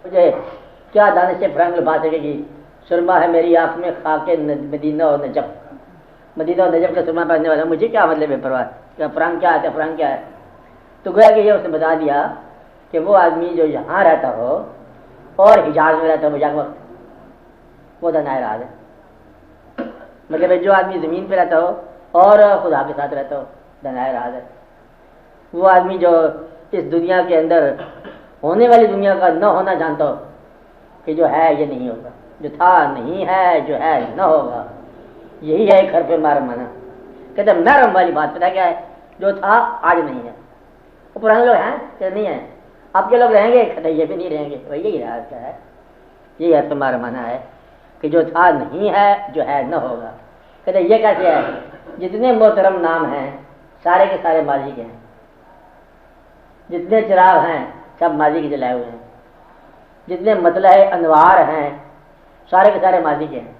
مجھے کیا دانش فرنگ لبا سکے گی؟ سرما ہے میری آنکھ میں خاک مدینہ اور نجف، مدینہ اور نجف کا سرما پہننے والا، مجھے کیا مطلب ہے پرواہ کیا فرنگ کیا ہے فرنگ کیا ہے؟ تو گویا کہ یہ اس نے بتا دیا کہ وہ آدمی جو یہاں رہتا ہو اور حجاز میں رہتا ہو مجھے وقت، وہ دنائے راز ہے۔ مطلب جو آدمی زمین پہ رہتا ہو اور خدا کے ساتھ رہتا ہو دنائے راز ہے۔ وہ آدمی جو اس دنیا کے اندر ہونے والی دنیا کا نہ ہونا جانتا ہو کہ جو ہے یہ نہیں ہوگا، جو تھا نہیں ہے، جو ہے نہ ہوگا، یہی ہے ایک حرف مرم مانا۔ کہتے ہیں مرم والی بات پتہ کیا ہے؟ جو تھا آج نہیں ہے۔ وہ پرانے لوگ ہیں کہ نہیں ہیں، اب کے لوگ رہیں گے کہتے یہ بھی نہیں رہیں گے، وہی یہی راز کیا ہے، یہی حرف مرم مانا ہے کہ جو تھا نہیں ہے، جو ہے نہ ہوگا۔ کہتے یہ کیسے ہے؟ جتنے محترم نام ہیں سارے کے سارے ماضی کے ہیں، جتنے چراغ ہیں سب ماضی کے جلائے ہوئے ہیں، جتنے مطلع انوار ہیں سارے کے سارے ماضی کے ہیں،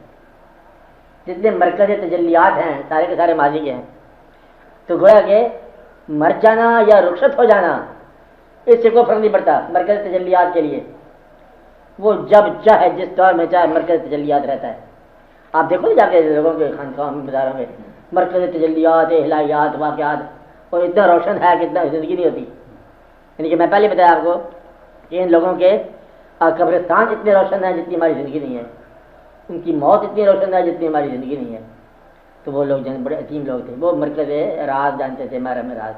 جتنے مرکز تجلیات ہیں سارے کے سارے ماضی کے ہیں۔ تو گویا کہ مر جانا یا رخصت ہو جانا اس سے کوئی فرق نہیں پڑتا مرکز تجلیات کے لیے۔ وہ جب چاہے جس دور میں چاہے مرکز تجلیات رہتا ہے۔ آپ دیکھو جا کے لوگوں کے خانقاہوں میں بازاروں میں مرکز تجلیات الہیات واقعات، اور اتنا روشن ہے کہ اتنا زندگی نہیں ہوتی۔ یعنی کہ میں پہلے بتایا آپ کو کہ ان لوگوں کے قبرستان اتنے روشن ہیں جتنی ہماری زندگی نہیں ہے، ان کی موت اتنی روشن ہے جتنی ہماری زندگی نہیں ہے۔ تو وہ لوگ بڑے عظیم لوگ تھے، وہ مرکز راز جانتے تھے، محرم راز،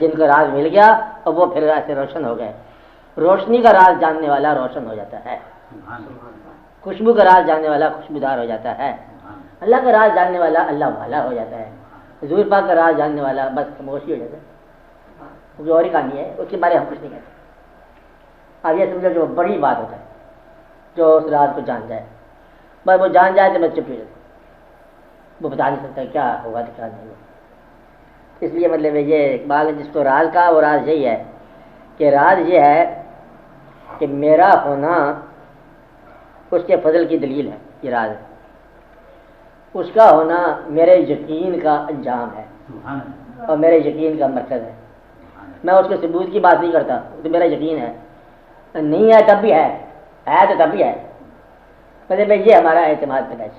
جن کو راز مل گیا اور وہ پھر ایسے روشن ہو گئے۔ روشنی کا راز جاننے والا روشن ہو جاتا ہے، خوشبو کا راز جاننے والا خوشبودار ہو جاتا ہے، اللہ کا راز جاننے والا اللہ والا ہو جاتا ہے، حضور پاک کا راز جاننے والا بس خاموشی ہو جاتا ہے۔ وہ اور ہی کہانی ہے، اس کے بارے ہم کچھ نہیں کہتے۔ اب یہ سمجھو جو بڑی بات ہوتا ہے جو اس راز کو جان جائے، بس وہ جان جائے تو میں چپ ہو جاتا، وہ بتا نہیں سکتا کیا ہوگا تو کیا نہیں ہوگا۔ اس لیے مطلب یہ اقبال نے جس کو راز کہا وہ راز یہی ہے کہ راز یہ ہے کہ میرا ہونا اس کے فضل کی دلیل ہے، یہ راز ہے، اس کا ہونا میرے یقین کا انجام ہے اور میرے یقین کا مرکز ہے۔ میں اس کے ثبوت کی بات نہیں کرتا، تو میرا یقین ہے، نہیں ہے تب بھی ہے تو تب بھی ہے، مطلب یہ ہمارا اعتماد پیدائش۔